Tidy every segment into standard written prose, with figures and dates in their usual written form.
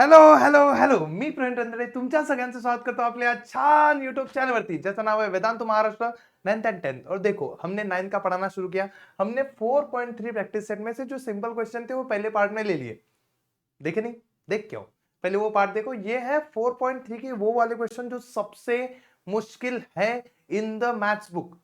Hello hello hello, मी प्रवीण रंधळे तुमच्या सगळ्यांचं स्वागत करतो आपल्या छान यूट्यूब चैनल वरती, जैसा नाम है वेदांत महाराष्ट्र 9th एंड 10th। और देखो हमने 9th का पढ़ाना शुरू किया। हमने 4.3 प्रैक्टिस सेट में से जो सिंपल क्वेश्चन थे वो पहले पार्ट में ले लिए। देखे नहीं? देख क्यों? पहले वो पार्ट देखो। ये है 4.3 के वो वाले क्वेश्चन जो सबसे मुश्किल है in the maths book.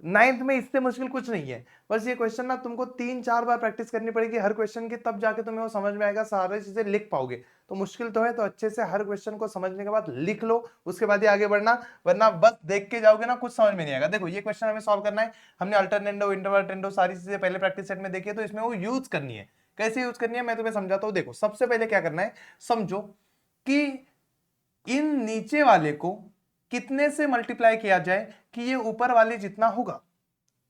9th में इससे मुश्किल कुछ नहीं है। बस ये क्वेश्चन ना तुमको 3-4 बार प्रैक्टिस करनी पड़ेगी हर क्वेश्चन की, तब जाके तुम्हें वो समझ में आएगा, सारी चीजें लिख पाओगे। तो मुश्किल तो है, तो अच्छे से हर क्वेश्चन को समझने के बाद लिख लो, उसके बाद ही आगे बढ़ना, वरना बस देख के जाओगे ना कुछ समझ में नहीं आएगा। देखो ये क्वेश्चन हमें सॉल्व करना है। हमने अल्टरनेंडो, इंटरवल, सारी चीजें पहले प्रैक्टिस सेट में देखी है, तो इसमें वो यूज करनी है। कैसे यूज करनी है मैं तुम्हें समझाता हूँ। देखो सबसे पहले क्या करना है, समझो कि इन नीचे वाले को कितने से मल्टीप्लाई किया जाए कि ये ऊपर वाले जितना होगा।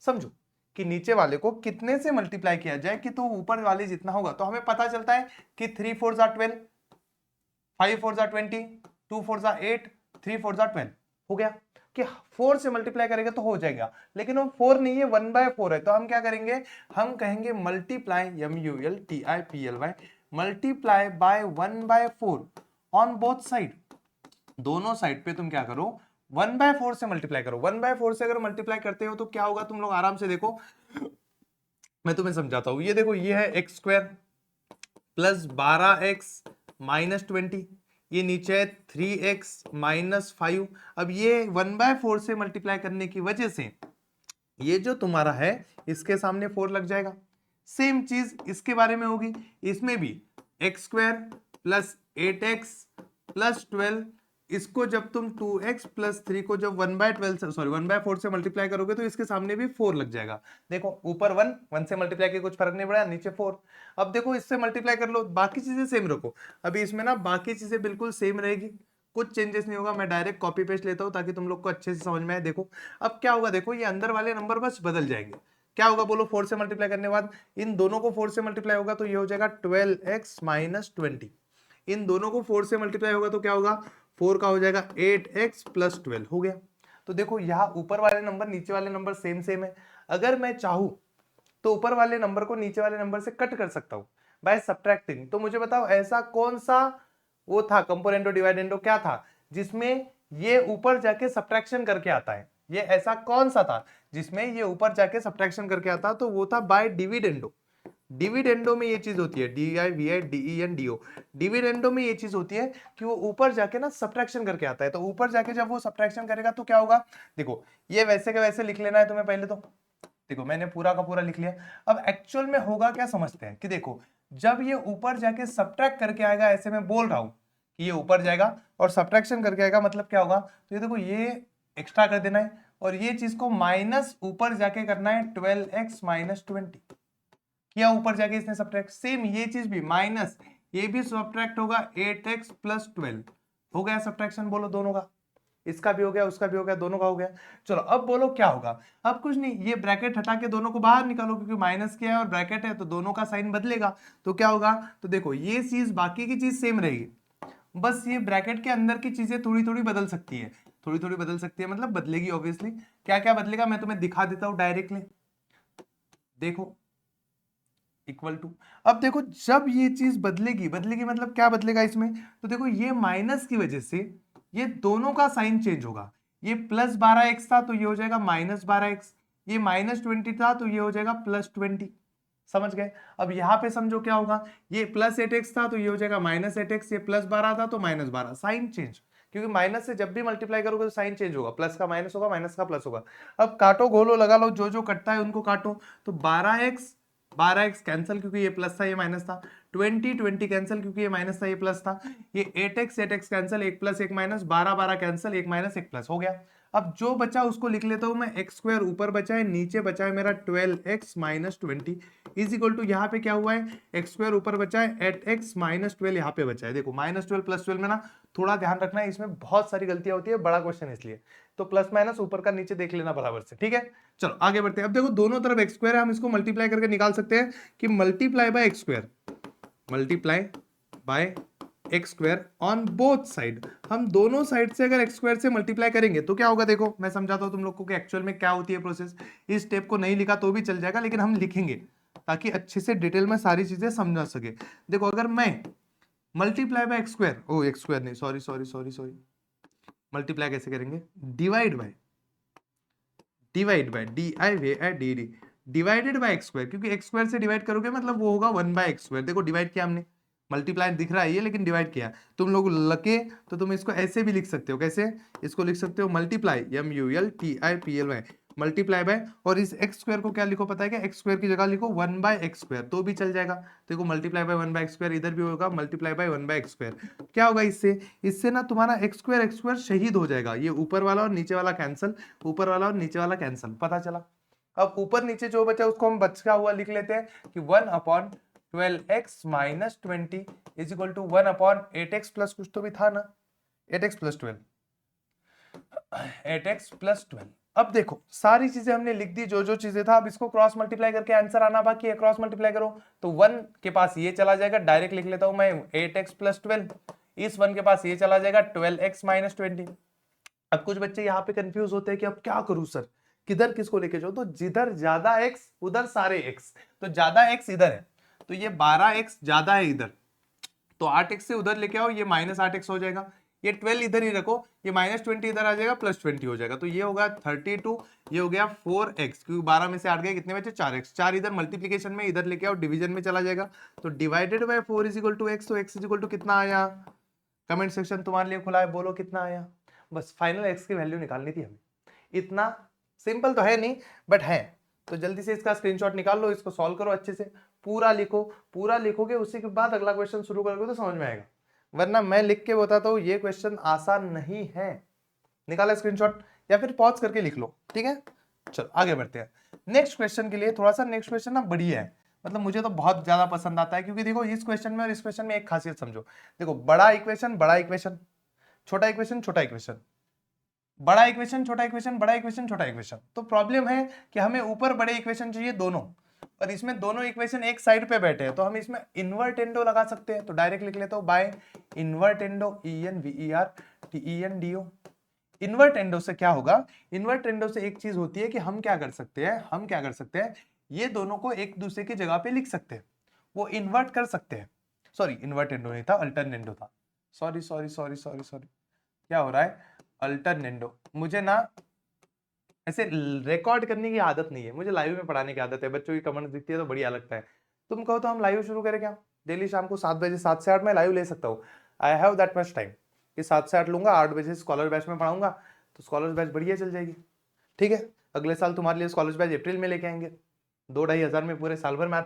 समझो कि नीचे वाले को कितने से मल्टीप्लाई किया जाए कि तो ऊपर वाले जितना होगा। तो हमें पता चलता है कि 3 4 12, 5 4 20, 2 4 8, 3 4 12 हो गया। कि 4 से मल्टीप्लाई करेंगे तो हो जाएगा, लेकिन वो 4 नहीं है, 1/4 है। तो हम क्या करेंगे, हम कहेंगे multiply, MULTIPLY, multiply by 1/4 on both side. दोनों साइड पे तुम क्या करो, 1/4 से मल्टीप्लाई करो। 1/4 से अगर मल्टीप्लाई करते हो तो क्या होगा, तुम लोग आराम से देखो, मैं तुम्हें समझाता हूं। ये देखो, ये है x square plus 12x minus 20, ये नीचे है 3x माइनस 5। अब ये 1/4 से मल्टीप्लाई करने की वजह से ये जो तुम्हारा है इसके सामने 4 लग जाएगा। सेम चीज इसके बारे में होगी, इसमें भी x square plus 8x plus 12, इसको जब तुम 2x प्लस 3 को जब 1/4 से मल्टीप्लाई करोगे तो इसके सामने भी 4 लग जाएगा। देखो ऊपर 1 से मल्टीप्लाई के कुछ फर्क नहीं पड़ा, नीचे 4। अब देखो इससे मल्टीप्लाई कर लो, बाकी चीजें सेम रखो। अभी इसमें ना बाकी चीजें बिल्कुल सेम रहेगी, कुछ चेंजेस नहीं होगा। मैं डायरेक्ट कॉपी पेस्ट लेता हूं ताकि तुम लोग को अच्छे से समझ में आए। देखो अब क्या होगा, देखो ये अंदर वाले नंबर बस बदल जाएंगे। क्या होगा बोलो, 4 से मल्टीप्लाई करने के बाद इन दोनों को 4 से मल्टीप्लाई होगा तो ये हो जाएगा 12x माइनस 20। इन दोनों को 4 से मल्टीप्लाई होगा तो क्या होगा, 4 का हो जाएगा 8x प्लस 12 हो गया। तो देखो यहाँ ऊपर वाले नंबर नीचे वाले नंबर सेम सेम है। अगर मैं चाहूं तो ऊपर वाले नंबर को नीचे वाले नंबर से कट कर सकता हूं बाय सब्ट्रैक्टिंग। तो मुझे बताओ ऐसा कौन सा वो था, कंपोनेंटो डिवाइडेंडो क्या था जिसमें ये ऊपर जाके सब्ट्रैक्शन करके आता है। ये ऐसा कौन सा था जिसमें ये ऊपर जाके सब्ट्रैक्शन करके आता, तो वो था बाय डिविडेंडो। डिविडेंडो में ये चीज होती है, DIVIDENDO। डिविडेंडो में ये चीज होती है कि वो ऊपर जाके ना सब्ट्रैक्शन करके आता है। तो ऊपर जाके जब वो सब्ट्रैक्शन करेगा तो क्या होगा, देखो ये वैसे के वैसे लिख लेना है तुम्हें पहले। तो देखो मैंने पूरा का पूरा लिख लिया। अब एक्चुअल में होगा क्या समझते हैं कि देखो जब ये ऊपर जाके सब्ट्रैक्ट करके आएगा, ऐसे मैं बोल रहा हूं कि ये ऊपर जाएगा और सब्ट्रैक्शन करके आएगा, मतलब क्या होगा, तो ये देखो ये एक्स्ट्रा कर देना है और ये चीज को माइनस ऊपर जाके करना है 12x माइनस 20। किया ऊपर जाके इसने सब्ट्रैक्ट, सेम ये चीज भी माइनस, ये भी सब्ट्रैक्ट होगा 8x प्लस 12। हो गया सब्ट्रैक्शन, बोलो दोनों का, इसका भी हो गया उसका भी हो गया, दोनों का हो गया। चलो अब बोलो क्या होगा। अब कुछ नहीं, ये ब्रैकेट हटा के दोनों को बाहर निकालो, क्योंकि माइनस किया है और ब्रैकेट है तो दोनों का साइन बदलेगा। तो क्या होगा, तो देखो ये चीज बाकी की चीज सेम रहेगी, बस ये ब्रैकेट के अंदर की चीजें थोड़ी थोड़ी बदल सकती है। थोड़ी थोड़ी बदल सकती है मतलब बदलेगी ऑब्वियसली। क्या क्या बदलेगा मैं तुम्हें दिखा देता हूं डायरेक्टली। देखो इक्वल टू, अब देखो जब ये चीज बदलेगी, बदलेगी मतलब क्या बदलेगा इसमें, तो देखो ये माइनस की वजह से ये दोनों का साइन चेंज होगा। ये प्लस 12x था तो ये हो जाएगा माइनस 12x, ये माइनस 20 था तो ये हो जाएगा प्लस 20। समझ गए? अब यहां पे समझो क्या होगा, ये प्लस 8x था तो ये हो जाएगा माइनस 8x, ये प्लस 12 था तो माइनस 12, साइन चेंज। क्योंकि माइनस से जब भी मल्टीप्लाई करोगे तो साइन चेंज होगा, प्लस का माइनस होगा, माइनस का प्लस होगा। अब काटो घोलो लगा लो, जो जो कटता है उनको काटो। तो 12x कैंसिल क्योंकि ये प्लस था ये माइनस था, 20 कैंसिल क्योंकि ये माइनस था ये प्लस था, ये 8x कैंसिल, एक प्लस एक माइनस, 12 कैंसिल, एक माइनस एक प्लस, हो गया। अब जो बचा उसको लिख लेता हूं मैं, एक्स स्क्वायर ऊपर बचा है, नीचे बचा है मेरा 12x minus 20 is equal to, यहाँ पे क्या हुआ है, एक्स स्क्वायर ऊपर बचा है, 8x माइनस 12 यहाँ पे बचा है। देखो माइनस 12 प्लस 12 में ना थोड़ा ध्यान रखना है, इसमें बहुत सारी गलतियां होती है, बड़ा क्वेश्चन इसलिए, तो प्लस माइनस ऊपर का नीचे देख लेना बराबर से, ठीक है। चलो आगे बढ़ते हैं। अब देखो दोनों तरफ एक्स स्क्वायर है, हम इसको मल्टीप्लाई करके निकाल सकते हैं कि multiply by x square, multiply by x square on both side. हम दोनों साइड से अगर एक्स स्क्वायर से मल्टीप्लाई करेंगे तो क्या होगा, देखो मैं समझाता हूं तुम लोग को कि एक्चुअल में क्या होती है प्रोसेस। इस स्टेप को नहीं लिखा तो भी चल जाएगा, लेकिन हम लिखेंगे ताकि अच्छे से डिटेल में सारी चीजें समझा सके। देखो अगर मैं multiply by x square, oh x square नहीं, sorry sorry sorry sorry, multiply कैसे करेंगे, divide by D I V I D D, divided by x square, क्योंकि एक्स स्क्वायर से डिवाइड करोगे मतलब वो होगा 1/x²। देखो डिवाइड किया हमने, मल्टीप्लाई दिख रहा है ये, लेकिन डिवाइड किया। तुम लोग लके तो तुम इसको ऐसे भी लिख सकते हो, कैसे, इसको लिख सकते हो मल्टीप्लाई MULTIPLY, मल्टीप्लाई बाय, और इस एक्स स्क्वायर को क्या लिखो पता है क्या, एक्स स्क्वायर की जगह लिखो 1/x², तो भी चल जाएगा। देखो मल्टीप्लाई बाय 1/x², इधर भी होगा मल्टीप्लाई बाय 1/x²। क्या होगा इससे, इससे ना तुम्हारा एक्स स्क्वायर शहीद हो जाएगा, ये ऊपर वाला और नीचे वाला कैंसल, ऊपर वाला और नीचे वाला कैंसल, पता चला। अब ऊपर नीचे जो बचा उसको हम बचा हुआ लिख लेते हैं कि 1/12x - 20 is equal to 1/8x plus कुछ तो भी था ना, 8x + 12, 8x + 12। अब देखो सारी चीजें हमने लिख दी, जो जो चीजें था, अब इसको क्रॉस मल्टीप्लाई करके आंसर आना बाकी है। क्रॉस मल्टीप्लाई करो तो 1 के पास ये चला जाएगा, डायरेक्ट लिख लेता हूं मैं 8x + 12, इस 1 के पास ये चला जाएगा 12x - 20। अब कुछ बच्चे यहाँ पे कंफ्यूज होते हैं कि अब क्या करूं सर, किधर किसको लेके जाओ, तो जिधर ज्यादा x उधर सारे x, तो ज्यादा x इधर है तो ये 12x ज्यादा है इधर, तो 8x से उधर लेके आओ, ये -8x हो जाएगा, ये 12 इधर ही रखो, ये -20 इधर आ जाएगा, +20 हो जाएगा, तो ये होगा 32, ये हो गया 4x, क्योंकि 12 में से 8 गए, कितने बचे 4x, 4 इधर मल्टीप्लीकेशन में इधर लेके आओ, डिवीजन में चला जाएगा, तो डिवाइडेड बाय 4 = x, तो x = कितना आया, कमेंट सेक्शन तुम्हारे लिए खुला है, बोलो कितना आया। बस फाइनल x की वैल्यू निकालनी थी हमें, इतना सिंपल तो है नहीं बट है, तो जल्दी से इसका स्क्रीनशॉट निकाल लो, इसको सॉल्व करो अच्छे से, पूरा लिखो, पूरा लिखोगे उसी के बाद अगला क्वेश्चन शुरू करोगे तो समझ में आएगा, वरना मैं लिख के बताता हूँ ये क्वेश्चन आसान नहीं है। निकाला स्क्रीनशॉट या फिर पॉज करके लिख लो, ठीक है। चलो आगे बढ़ते हैं नेक्स्ट क्वेश्चन के लिए। थोड़ा सा नेक्स्ट क्वेश्चन ना बढ़िया है, मतलब मुझे तो बहुत ज्यादा पसंद आता है, क्योंकि देखो इस क्वेश्चन में और इस क्वेश्चन में एक खासियत समझो, देखो बड़ा इक्वेशन, छोटा इक्वेशन, छोटा इक्वेशन, बड़ा इक्वेशन, छोटा इक्वेशन, बड़ा इक्वेशन, छोटा इक्वेशन। तो प्रॉब्लम है कि हमें ऊपर बड़े इक्वेशन चाहिए दोनों, और इसमें दोनों इक्वेशन एक साइड पे बैठे हैं, तो हम इसमें इन्वर्टेंडो लगा सकते हैं, तो डायरेक्ट लिख लेता हूं बाय इन्वर्टेंडो, ENVERTENDO। इन्वर्टेंडो से क्या होगा, इन्वर्टेंडो से एक चीज होती है कि हम क्या कर सकते हैं, ये दोनों को एक दूसरे की जगह पे लिख सकते हैं, वो इन्वर्ट कर सकते हैं। सॉरी इन्वर्टेंडो नहीं था, अल्टरनेंडो था, sorry sorry sorry sorry sorry, क्या हो रहा है, अल्टरनेंडो। मुझे ना ऐसे रिकॉर्ड करने की आदत नहीं है, मुझे लाइव में पढ़ाने की आदत है, बच्चों की कमेंट दिखती है तो बढ़िया लगता है। तुम कहो तो हम लाइव शुरू करें क्या, डेली शाम को 7 बजे, 7 से 8 में लाइव ले सकता हूँ, I have that much time, कि 7 से 8 लूंगा, 8 बजे स्कॉलर बैच में पढ़ाऊंगा, तो स्कॉलर बैच बढ़िया चल जाएगी, ठीक है। अगले साल तुम्हारे लिए स्कॉलर बैच अप्रैल में लेके आएंगे, 2-2.5 हज़ार में पूरे साल भर मैथ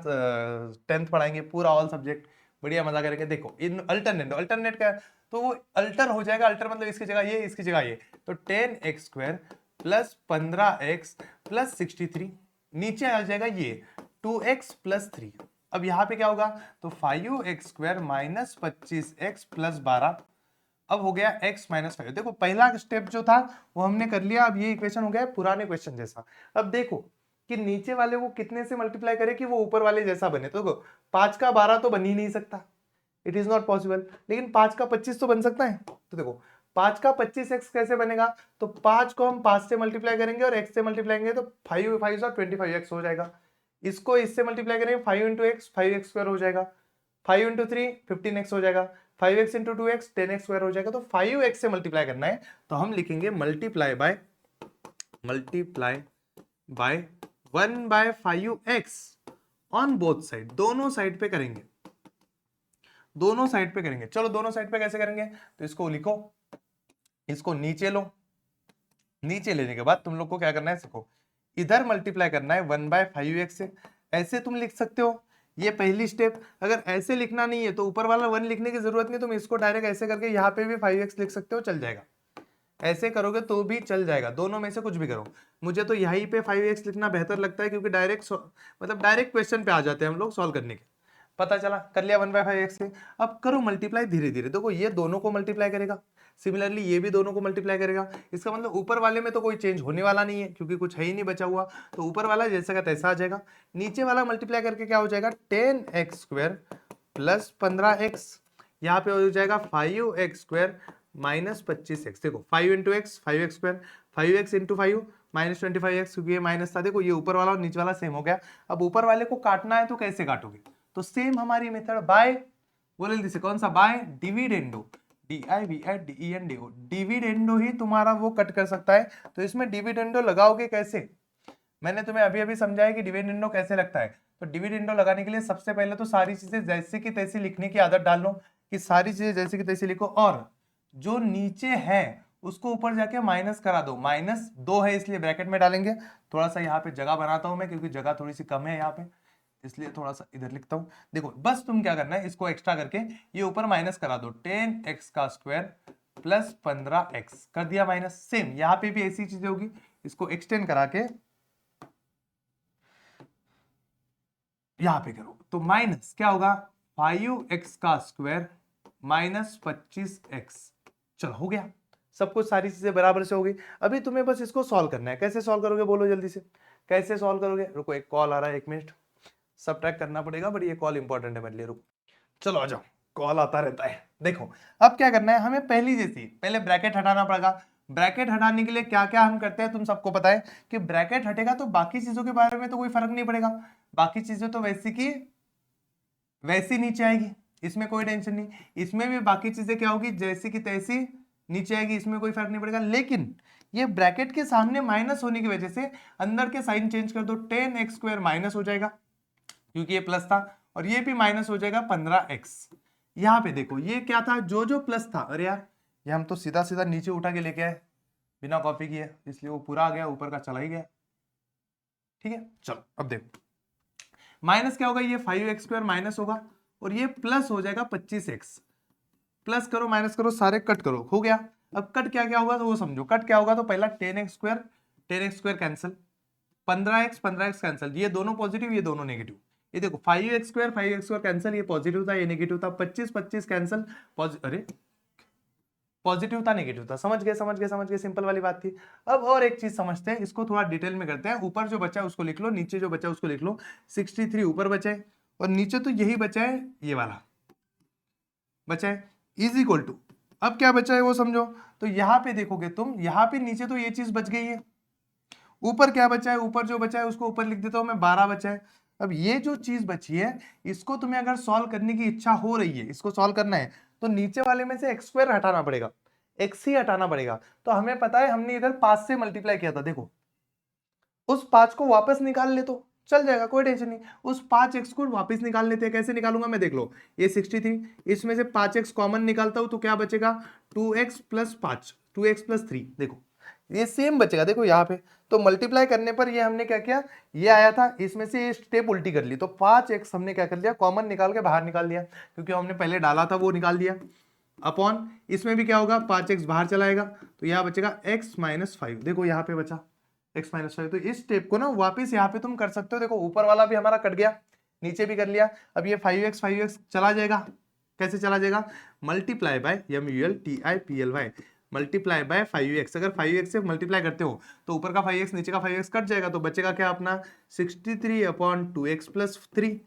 10th पढ़ाएंगे, पूरा ऑल सब्जेक्ट, बढ़िया मजा करेंगे। देखो इन अल्टरनेट का, तो वो अल्टर हो जाएगा, अल्टर मतलब इसकी जगह ये, इसकी जगह ये, तो 10x² + 15x + 63, नीचे आ जाएगा ये 2x + 3। अब यहाँ पे क्या होगा, तो 5x² - 25x + 12, अब हो गया x - 5। देखो पहला स्टेप जो था वो हमने कर लिया, अब ये इक्वेशन हो गया पुराने क्वेश्चन जैसा। अब देखो कि नीचे वाले को कितने से मल्टीप्लाई करे कि वो ऊपर वाले जैसा बने, तो देखो 5 का 12 तो बन ही नहीं सकता, इट इज नॉट पॉसिबल, लेकिन 5 का 25 तो बन सकता है। तो देखो 5 का 25x कैसे बनेगा, तो 5 को हम 5 से मल्टीप्लाई करेंगे और x से मल्टीप्लाई करेंगे, तो 5 5 25x हो जाएगा, इसको इससे मल्टीप्लाई करेंगे 5 × x 5x² हो जाएगा, 5 × 3 15x हो जाएगा, 5x × 2x 10x² हो जाएगा, तो 5x से मल्टीप्लाई करना है, तो हम लिखेंगे multiply by 1/5x on both side, दोनों साइड पे करेंगे, दोनों साइड पे करेंगे। चलो दोनों साइड पे कैसे करेंगे, तो इसको लिखो, इसको नीचे लो, नीचे लेने के बाद तुम लोग को क्या करना है, सीखो इधर मल्टीप्लाई करना है 1/5x से, ऐसे तुम लिख सकते हो, ये पहली स्टेप। अगर ऐसे लिखना नहीं है तो ऊपर वाला 1 लिखने की जरूरत नहीं, तुम इसको डायरेक्ट ऐसे करके यहाँ पे भी 5x लिख सकते हो, चल जाएगा, ऐसे करोगे तो भी चल जाएगा, दोनों में से कुछ भी करो। मुझे तो यहीं पे 5x लिखना बेहतर लगता है, क्योंकि डायरेक्ट मतलब डायरेक्ट क्वेश्चन पे आ जाते हैं हम लोग सॉल्व करने के। पता चला, कर लिया 1/5x से, अब करो मल्टीप्लाई धीरे धीरे, देखो ये दोनों को मल्टीप्लाई करेगा, सिमिलरली ये भी दोनों को मल्टीप्लाई करेगा, इसका मतलब ऊपर वाले में तो कोई चेंज होने वाला नहीं है, क्योंकि कुछ है ही नहीं बचा हुआ, तो ऊपर वाला जैसा का तैसा आ जाएगा, नीचे वाला मल्टीप्लाई करके क्या हो जाएगा 10x² + 15x, यहाँ पे हो जाएगा 5x² - 25x, देखो 5 × x 5x², 5x × 5 -25x, क्योंकि ये माइनस था, देखो ये ऊपर वाला और नीचे वाला सेम हो गया। अब ऊपर वाले को काटना है तो कैसे काटोगे, तो सेम हमारी मेथड बाय बोलो जल्दी से, कौन सा? बाय डिविडेंडो, DIVIDENDO, डिविडेंडो ही तुम्हारा वो कट कर सकता है। तो इसमें डिविडेंडो लगाओगे कैसे? मैंने तुम्हें अभी अभी समझाया कि डिविडेंडो कैसे लगता है। तो डिविडेंडो लगाने के लिए सबसे पहले तो सारी चीजें जैसे की तैसी लिखने की आदत डाल लो, कि सारी चीजें जैसे की तैसी लिखो, और जो नीचे है उसको ऊपर जाके माइनस करा दो। -2 है इसलिए ब्रैकेट में डालेंगे। थोड़ा सा यहाँ पे जगह बनाता हूं मैं, क्योंकि जगह थोड़ी सी कम है यहाँ पे, इसलिए थोड़ा सा इधर लिखता हूं। देखो बस तुम क्या करना है, इसको एक्स्ट्रा करके ये ऊपर माइनस करा दो, 10x² प्लस 15x कर दिया माइनस। सेम यहाँ पे भी ऐसी चीजें होगी, इसको एक्सटेंड करा के यहां पे करो तो माइनस क्या होगा, 5x² माइनस 25x। चलो हो गया, सब कुछ सारी चीजें बराबर से हो गई। अभी तुम्हें बस इसको सॉल्व करना है। कैसे सॉल्व करोगे बोलो जल्दी से, कैसे सॉल्व करोगे? रुको एक कॉल आ रहा है, 1 मिनट, सबट्रैक्ट करना पड़ेगा, बट ये कॉल इंपॉर्टेंट है मेरे लिए। रुको, चलो आ जाओ, कॉल आता रहता है। देखो अब क्या करना है हमें, पहली जैसी पहले ब्रैकेट हटाना पड़ेगा। ब्रैकेट हटाने के लिए क्या क्या हम करते हैं तुम सबको पता है, कि ब्रैकेट हटेगा तो बाकी चीजों के बारे में तो कोई फर्क नहीं पड़ेगा, बाकी चीजें तो वैसी की वैसी नीचे आएगी, इसमें कोई टेंशन नहीं। इसमें भी बाकी चीजें क्या होगी, जैसी की तैसी नीचे आएगी, इसमें कोई फर्क नहीं पड़ेगा। लेकिन ये ब्रैकेट के सामने माइनस होने की वजह से अंदर के साइन चेंज कर दो, 10x² माइनस हो जाएगा क्योंकि ये प्लस था, और ये भी माइनस हो जाएगा 15x। यहाँ पे देखो ये क्या था, जो जो प्लस था, अरे यार ये हम तो सीधा सीधा नीचे उठा के लेके आए बिना कॉपी किए, इसलिए वो पूरा आ गया, ऊपर का चला ही गया। ठीक है, चलो अब देखो माइनस क्या होगा, ये 5x² माइनस होगा, और ये प्लस हो जाएगा 25x। प्लस करो माइनस करो सारे कट करो, हो गया। अब कट क्या क्या होगा तो वो समझो, कट क्या होगा तो पहला 10x² कैंसिल, 15x कैंसिल, ये दोनों पॉजिटिव ये दोनों नेगेटिव। ये देखो 5x² कैंसिल, ये पॉजिटिव था ये नेगेटिव था, 25 कैंसिल, अरे पॉजिटिव था नेगेटिव था। समझ गए समझ गए समझ गए, सिंपल वाली बात थी। अब और एक चीज समझते हैं, इसको थोड़ा डिटेल में करते हैं। ऊपर जो बचा है उसको लिख लो, नीचे जो बचा है उसको लिख लो। 63 ऊपर बचा है और नीचे तो यही बचा है, ये वाला बचा है, इज इक्वल टू, अब क्या बचा है वो समझो। तो यहां पे देखोगे तुम, यहां पे नीचे तो ये चीज बच गई है, ऊपर क्या बचा है, ऊपर जो बचा है उसको ऊपर लिख देता हूं मैं, 12 बचा है। अब ये जो चीज बची है, इसको तुम्हें अगर सॉल्व करने की इच्छा हो रही है, इसको सॉल्व करना है, तो नीचे वाले में से x² हटाना पड़ेगा, x ही हटाना पड़ेगा। तो हमें पता है हमने इधर 5 से मल्टीप्लाई किया था, देखो उस 5 को वापस निकाल ले तो चल जाएगा, कोई टेंशन नहीं। उस 5x को वापस निकाल लेते हैं, कैसे निकालूंगा मैं, देख लो ये 63, इसमें से 5x कॉमन निकालता हूं तो क्या बचेगा, 2x प्लस 5, 2x प्लस 3, देखो ये सेम बचेगा। देखो यहाँ पे तो मल्टीप्लाई करने पर ये हमने क्या किया, ये आया था, इसमें से ये स्टेप उल्टी कर ली, तो 5x हमने क्या कर लिया, कॉमन निकाल के बाहर निकाल दिया, क्योंकि हमने पहले डाला था वो निकाल दिया। अपॉन इसमें भी क्या होगा, 5x बाहर चला आएगा, तो यहाँ बचेगा x माइनस 5, देखो यहाँ पे बचा x माइनस 5। तो इस स्टेप को ना वापिस यहाँ पे तुम कर सकते हो। देखो ऊपर वाला भी हमारा कट गया, नीचे भी कर लिया। अब ये 5x चला जाएगा, कैसे चला जाएगा, multiply by MULTIPLY, multiply by 5x। अगर 5x से मल्टीप्लाई करते हो तो ऊपर का 5x नीचे का 5x कट जाएगा, तो बचेगा क्या अपना 63 upon 2x plus 3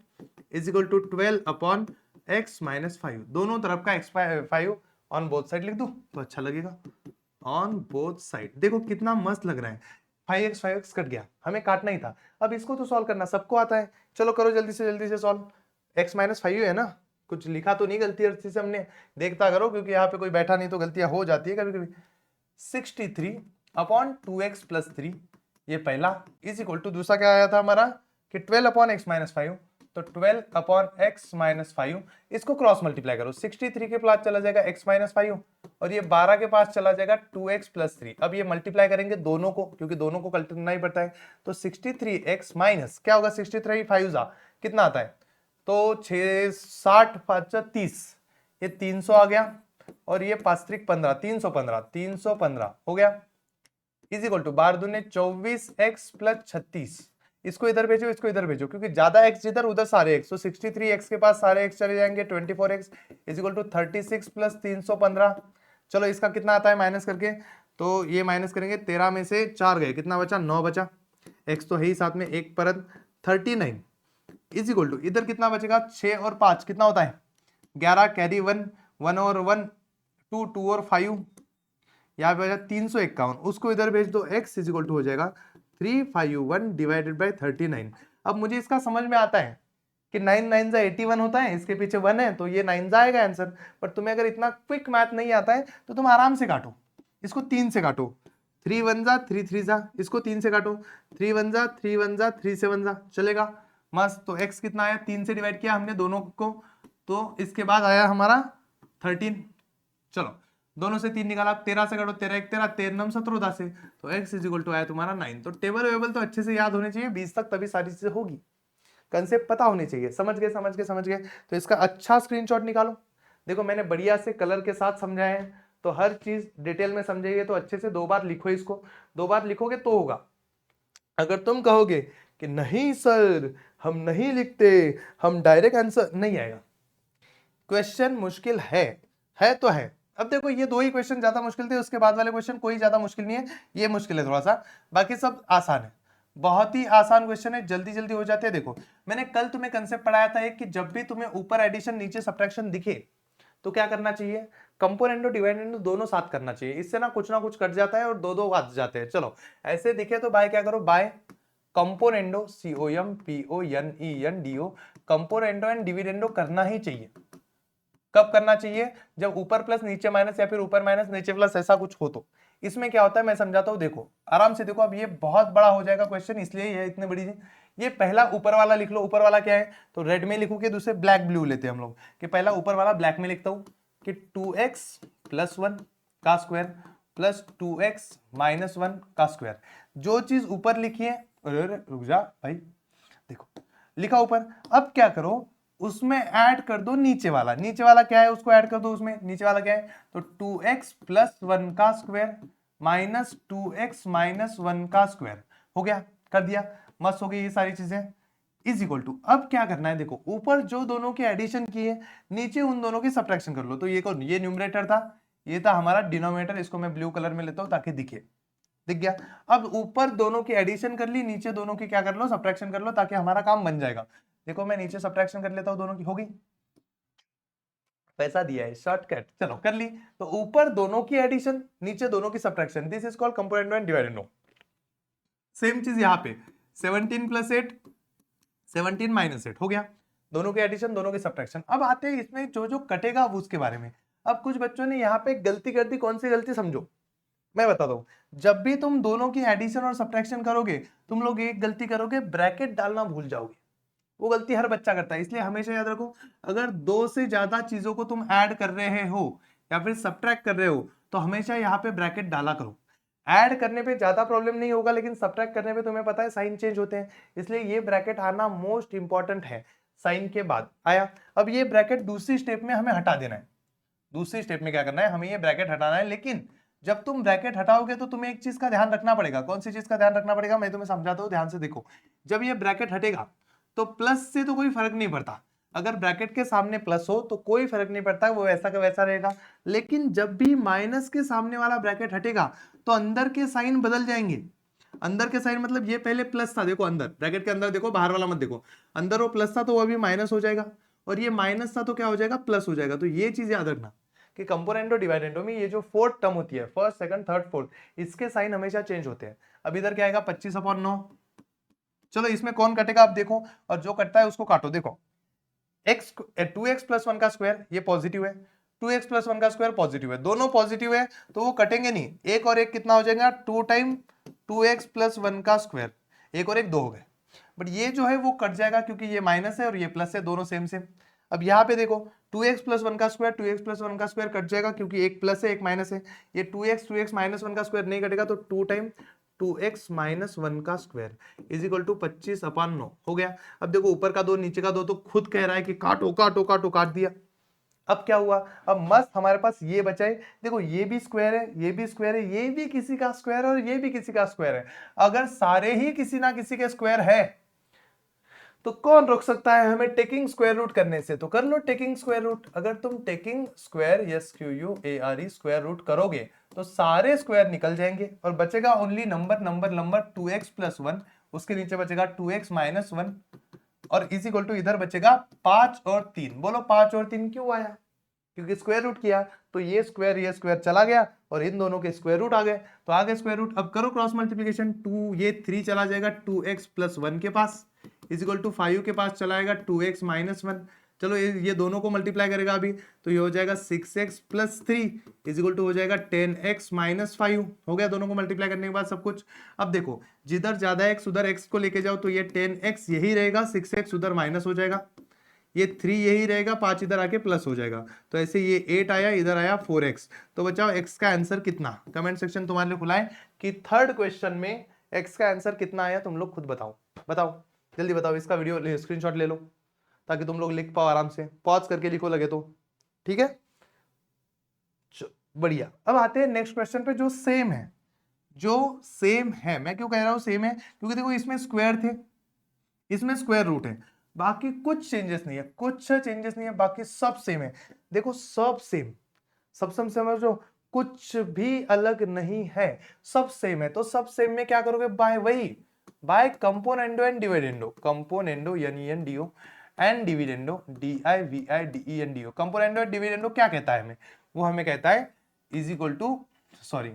is equal to 12 upon x minus 5। दोनों तरफ का x5 ऑन बोथ साइड लिख दूं तो अच्छा लगेगा, ऑन बोथ साइड। देखो कितना मस्त लग रहा है, 5x कट गया, हमें काटना ही था। अब इसको तो सॉल्व करना सबको आता है, चलो करो जल्दी से सॉल्व। x माइनस 5 है ना, कुछ लिखा तो नहीं गलती अर्थी से हमने, देखता करो क्योंकि यहाँ पे कोई बैठा नहीं तो गलतियां हो जाती है कभी कभी। 63 अपॉन 2x प्लस 3, ये पहला इज इक्वल टू, दूसरा क्या आया था हमारा कि 12 अपॉन x माइनस 5, तो 12 अपॉन x माइनस 5, इसको क्रॉस मल्टीप्लाई करो, 63 के पास चला जाएगा x माइनस 5 और ये 12 के पास चला जाएगा 2x प्लस 3। अब ये मल्टीप्लाई करेंगे दोनों को, क्योंकि दोनों को करना ही पड़ता है। तो 63x माइनस क्या होगा, 63 5 कितना आता है, तो 60 5 30, ये 300 आ गया, और ये 5 3 15, 315 हो गया, इज इक्वल टू 12 दूने 24x प्लस 36। इसको इधर भेजो, इसको इधर भेजो, क्योंकि ज्यादा x जिधर उधर सारे x, तो 63x के पास सारे x चले जाएंगे, 24x is equal to 36 plus 315। चलो इसका कितना आता है माइनस करके, तो ये माइनस करेंगे, 13 में से 4 गए, कितना बचा, 9 बचा, x तो है ही साथ में एक परत, 39 इज इक्वल टू, इधर कितना बचेगा, 6 और 5 कितना होता है 11, कैरी 1, 1 और 1 2, 2 और 5, यहाँ पे 351, उसको इधर भेज दो, x इज इक्वल टू हो जाएगा 351 डिवाइडेड बाय 39। अब मुझे इसका समझ में आता है कि 9 9 जा 81 होता है, इसके पीछे 1 है तो ये 9 आएगा आंसर। पर तुम्हें अगर इतना क्विक मैथ नहीं आता है तो तुम आराम से काटो, इसको 3 से काटो, 3 1 जा 3 3 जा, इसको 3 से काटो, 3 1 जा 3 1 जा 3 से 1 जा, चलेगा मस्त। तो x कितना आया, 3 से डिवाइड किया हमने दोनों को, तो इसके बाद आया हमारा 13। चलो दोनों से 3 निकाला, 13 से काटो, 13 1 13, 13 9 17 10 से, तो x इज इक्वल टू आया तुम्हारा 9। तो टेबल वेबल तो अच्छे से याद होने चाहिए 20 तक, तभी सारी चीजें होगी, कंसेप्ट पता होनी चाहिए। समझ गए समझ गए समझ गए। तो इसका अच्छा स्क्रीनशॉट निकालो। देखो मैंने बढ़िया से कलर के साथ समझाया है, तो हर चीज डिटेल में समझेंगे तो अच्छे से 2 बार लिखो, इसको 2 बार लिखोगे तो होगा। अगर तुम कहोगे कि नहीं सर हम नहीं लिखते, हम डायरेक्ट आंसर, नहीं आएगा। क्वेश्चन मुश्किल है तो है। अब देखो ये 2 ही क्वेश्चन ज्यादा मुश्किल थे, उसके बाद वाले क्वेश्चन कोई ज्यादा मुश्किल नहीं है, ये मुश्किल है थोड़ा सा, बाकी सब आसान है, बहुत ही आसान क्वेश्चन है, जल्दी जल्दी हो जाते हैं। देखो मैंने कल तुम्हें कंसेप्ट पढ़ाया था कि जब भी तुम्हें ऊपर एडिशन नीचे सब्ट्रैक्शन दिखे तो क्या करना चाहिए, कंपोनेंडो डिवाइडेंडो दोनों साथ करना चाहिए, इससे ना कुछ कट जाता है और दो दो आ जाते हैं। चलो ऐसे दिखे तो बाय क्या करो, by componendo COMPONENDO, componendo and dividendo करना ही चाहिए। कब करना चाहिए, जब ऊपर प्लस नीचे माइनस या फिर ऊपर माइनस नीचे प्लस ऐसा कुछ हो तो। इसमें क्या होता है मैं समझाता हूं, देखो आराम से देखो। अब ये बहुत बड़ा हो जाएगा क्वेश्चन, इसलिए ये इतनी बड़ी चीज। ये पहला ऊपर वाला लिख लो, ऊपर वाला क्या है तो रेड में लिखो, कि दूसरे ब्लैक ब्लू लेते हैं हम लोग, कि पहला ऊपर वाला ब्लैक में लिखता हूं कि 2x + 1 का स्क्वायर प्लस 2x - 1 का स्क्वायर। जो चीज ऊपर लिखी है, अरे रुक जा भाई, देखो लिखा ऊपर, अब क्या करो उसमें ऐड कर दो नीचे वाला। नीचे वाला क्या है उसको ऐड कर दो उसमें, नीचे वाला क्या है तो 2x + 1 का स्क्वायर माइनस 2x - 1 का स्क्वायर। हो गया, कर दिया, मस्त हो गई ये सारी चीजें। इज इक्वल टू, अब क्या करना है देखो, ऊपर जो दोनों की एडिशन की है नीचे उन दोनों की सब्ट्रैक्शन कर लो। तो ये कौन, ये न्यूमरेटर था, ये था हमारा डिनोमिनेटर, इसको मैं ब्लू कलर में लेता हूं ताकि दिखे, दिख गया। अब ऊपर दोनों की एडिशन कर ली, नीचे दोनों की क्या कर लो, सब्ट्रैक्शन कर लो, ताकि हमारा काम बन जाएगा। देखो मैं नीचे सब्ट्रैक्शन कर लेता हूं, दोनों की हो गई, पैसा दिया है शॉर्टकट, चलो कर ली। तो ऊपर दोनों की एडिशन, नीचे दोनों की subtraction, this is called componendo and dividendo. Same चीज यहाँ पे 17 + 8 17 - 8 हो गया, दोनों के एडिशन दोनों के सब्ट्रैक्शन। अब आते हैं इसमें जो जो कटेगा अब उसके बारे में। अब कुछ बच्चों ने यहाँ पे गलती कर दी, कौन सी गलती समझो, मैं बताता हूं। जब भी तुम दोनों की एडिशन और सब्ट्रैक्शन करोगे, तुम लोग एक गलती करोगे, ब्रैकेट डालना भूल जाओगे। वो गलती हर बच्चा करता है, इसलिए हमेशा याद रखो, अगर 2 से ज्यादा चीजों को तुम ऐड कर रहे हो या फिर सब्ट्रैक्ट कर रहे हो तो हमेशा यहाँ पे ब्रैकेट डाला करो। ऐड करने पे ज्यादा प्रॉब्लम नहीं होगा, लेकिन सब्ट्रैक्ट करने पे तुम्हें पता है साइन चेंज होते हैं, इसलिए ये ब्रैकेट आना मोस्ट इंपॉर्टेंट है। साइन के बाद आया, अब ये ब्रैकेट दूसरी स्टेप में हमें हटा देना है। दूसरी स्टेप में क्या करना है, हमें ये ब्रैकेट हटाना है। लेकिन जब तुम ब्रैकेट हटाओगे तो तुम्हें एक चीज का ध्यान रखना पड़ेगा। कौन सी चीज का ध्यान रखना पड़ेगा, मैं तुम्हें समझाता हूं, ध्यान से देखो। जब ये ब्रैकेट हटेगा तो प्लस से तो कोई फर्क नहीं पड़ता, अगर ब्रैकेट के सामने प्लस हो तो कोई फर्क नहीं पड़ता, वो वैसा का वैसा रहेगा। लेकिन जब भी माइनस के सामने वाला ब्रैकेट हटेगा तो अंदर के साइन बदल जाएंगे। अंदर के साइन मतलब ये पहले प्लस था, देखो अंदर ब्रैकेट के अंदर देखो, बाहर वाला मत देखो, अंदर वो प्लस था तो वो अभी माइनस हो जाएगा, और ये माइनस था तो क्या हो जाएगा, प्लस हो जाएगा। तो ये चीज याद रखना कि कंपोनेंडो डिवाइडेंडो में ये जो फोर्थ टर्म होती है, फर्स्ट सेकंड थर्ड फोर्थ, इसके साइन हमेशा चेंज होते हैं। अब इधर क्या आएगा 25/9। चलो इसमें कौन कटेगा आप देखो, और जो कटता है उसको काटो। देखो x 2x + 1 का स्क्वायर ये पॉजिटिव है, 2x + 1 का स्क्वायर पॉजिटिव है, दोनों पॉजिटिव है तो वो कटेंगे नहीं। एक और एक कितना हो जाएगा, 2 टाइम 2x + 1 का स्क्वायर, एक और एक 2 हो गए। बट ये जो है वो कट जाएगा क्योंकि ये माइनस है और ये प्लस है, दोनों सेम सेम। अब यहाँ पे देखो 2x + 1 का स्क्वायर, 2x + 1 का स्क्वायर कट जाएगा क्योंकि एक प्लस है एक माइनस है। ये 2x 2x - 1 का स्क्वायर नहीं कटेगा, तो 2 टाइम 2x - 1 का स्क्वायर इज इक्वल टू 25/9 हो गया। अब देखो ऊपर का 2 नीचे का 2 तो खुद कह रहा है कि काटो काटो काटो, काट दिया। अब क्या हुआ, अब मस्त हमारे पास ये बचा है। देखो ये भी स्क्वायर है, ये भी स्क्वायर है, ये भी किसी का स्क्वायर है और ये भी किसी का स्क्वायर है। अगर सारे ही किसी ना किसी के स्क्वायर है तो कौन रोक सकता है हमें टेकिंग स्क्वायर रूट करने से, तो कर लो टेकिंग स्क्वायर रूट। अगर तुम taking square SQUARE square root करोगे तो सारे स्क्वायर निकल जाएंगे और बचेगा ओनली नंबर 2x + 1, उसके नीचे बचेगा 2x - 1 और इज इक्वल टू इधर बचेगा 5 और 3। बोलो 5 और 3 क्यों आया, क्योंकि स्क्वायर रूट किया तो ये स्क्वायर चला गया और इन दोनों के स्क्वायर रूट आ गए, तो आ गए स्क्वायर रूट। अब करो क्रॉस मल्टीप्लिकेशन, 2 ये 3 चला जाएगा 2x + 1 के पास इज इक्वल टू 5 के पास चला आएगा 2x माइनस 1। चलो ये दोनों को मल्टीप्लाई करेगा अभी, तो ये हो जाएगा 6x plus 3 is equal to हो जाएगा 10x माइनस 5। हो गया दोनों को मल्टीप्लाई करने के बाद सब कुछ। अब देखो जिधर ज्यादा x उधर x को लेके जाओ, तो ये 10x यही रहेगा, 6x उधर माइनस हो जाएगा, ये 3 यही रहेगा, 5 इधर आके प्लस हो जाएगा। तो ऐसे ये 8 आया, इधर आया 4x। तो बचाओ x का आंसर कितना, कमेंट सेक्शन तुम्हारे लिए खुला है कि थर्ड क्वेश्चन में x का आंसर कितना आया, तुम लोग खुद बताओ। बताओ जल्दी बताओ, इसका वीडियो स्क्रीनशॉट ले लो ताकि तुम लोग लिख पाओ आराम से, पॉज करके लिखो लगे तो, ठीक है। बढ़िया। अब आते हैं नेक्स्ट क्वेश्चन पे जो सेम है, जो सेम है। मैं क्यों कह रहा हूं सेम है, क्योंकि देखो इसमें स्क्वायर थे, इसमें स्क्वायर रूट है, बाकी कुछ चेंजेस नहीं है, कुछ चेंजेस नहीं है, बाकी सब सेम है। देखो सब सेम, सब समझो, कुछ भी अलग नहीं है, सब सेम है। तो सब सेम में क्या करोगे, बाय वही, by componendo and dividendo, componendo NENDO and dividendo DIVIDENDO। Componendo and dividendo क्या कहता है हमें, वो हमें कहता है इज इक्वल टू, सॉरी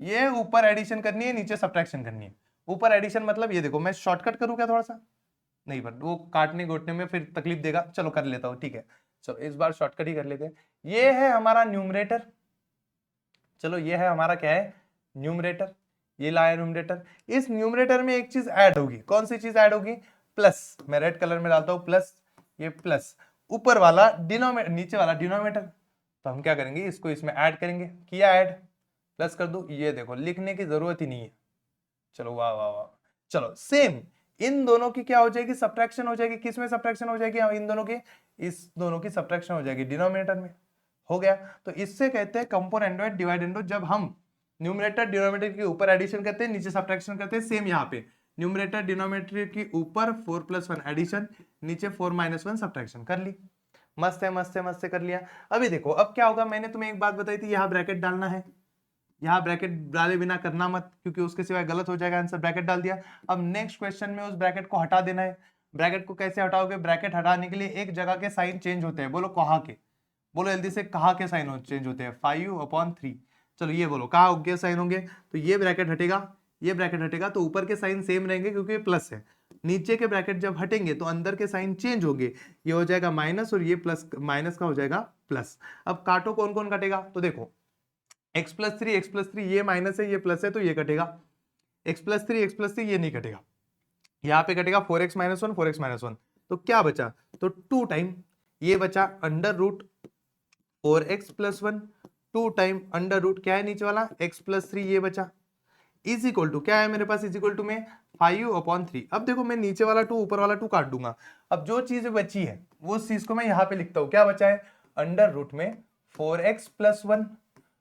ये ऊपर एडिशन करनी है, नीचे सब्ट्रैक्शन करनी है। ऊपर एडिशन मतलब ये देखो, मैं शॉर्टकट करूं क्या थोड़ा सा, नहीं पर वो काटने गोटने में फिर तकलीफ देगा, चलो कर लेता हूँ, ठीक है। चलो इस बार शॉर्टकट ही कर लेते हैं। ये है हमारा न्यूमरेटर, चलो ये है हमारा क्या है, न्यूमरेटर, ये लाया न्यूमरेटर। इस न्यूमरेटर में एक चीज ऐड होगी, कौन सी चीज ऐड होगी, प्लस। मैं रेड कलर में डालता हूं प्लस, ये प्लस। ऊपर वाला डिनोमिनेटर, नीचे वाला डिनोमिनेटर, तो हम क्या करेंगे, इसको इसमें ऐड करेंगे। किया ऐड, प्लस कर दो, ये देखो लिखने की जरूरत ही नहीं है। चलो वाह वाह वाह। चलो सेम इन दोनों की क्या हो जाएगी, सब्ट्रैक्शन हो जाएगी। किस में सब्ट्रैक्शन हो जाएगी, इन दोनों की, इस दोनों की सब्ट्रैक्शन हो जाएगी डिनोमिनेटर में। हो गया। तो इससे कहते हैं कंपोनेंडो एंड डिवाइडेंडो। जब हम न्यूमरेटर डिनोमिनेटर के ऊपर एडिशन करते हैं, नीचे सब्ट्रैक्शन करते हैं, सेम यहाँ पे न्यूमरेटर डिनोमिनेटर के ऊपर 4 + 1 एडिशन, नीचे 4 - 1 सब्ट्रैक्शन कर ली। मस्त है मस्त है मस्त है, कर लिया। अभी देखो अब क्या होगा, मैंने तुम्हें एक बात बताई थी, यहाँ ब्रैकेट डालना है, यहाँ ब्रैकेट डाले बिना करना मत, क्योंकि उसके सिवाय गलत हो जाएगा आंसर। ब्रैकेट डाल दिया, अब नेक्स्ट क्वेश्चन में उस ब्रैकेट को हटा देना है। ब्रैकेट को कैसे हटाओगे, ब्रैकेट हटाने के लिए एक जगह के साइन चेंज होते हैं, बोलो कहाँ के, बोलो जल्दी से, कहाँ के साइन चेंज होते हैं, 5/3। चलो ये बोलो कहाँ के साइन होंगे, तो ये ब्रैकेट हटेगा, ये ब्रैकेट हटेगा, तो ऊपर के साइन सेम रहेंगे क्योंकि प्लस है। नीचे के ब्रैकेट जब हटेंगे तो अंदर के साइन चेंज होंगे, ये हो जाएगा माइनस और ये प्लस, माइनस का हो जाएगा प्लस। अब काटो, कौन कौन कटेगा, तो देखो x + 3 ये माइनस है, ये प्लस है, तो ये कटेगा। x + 3 ये नहीं कटेगा, यहाँ पे कटेगा 4x - 1 4x - 1। तो क्या बचा, तो 2 टाइम ये बचा under root 4x + 1, 2 time under root क्या है नीचे वाला x + 3 ये बचा, इज इक्वल टू क्या है मेरे पास, इज इक्वल टू में 5/3। अब देखो मैं नीचे वाला 2 ऊपर वाला 2 काट दूंगा। अब जो चीज बची है वो चीज को मैं यहाँ पे लिखता हूँ, क्या बचा है, अंडर रूट में 4x + 1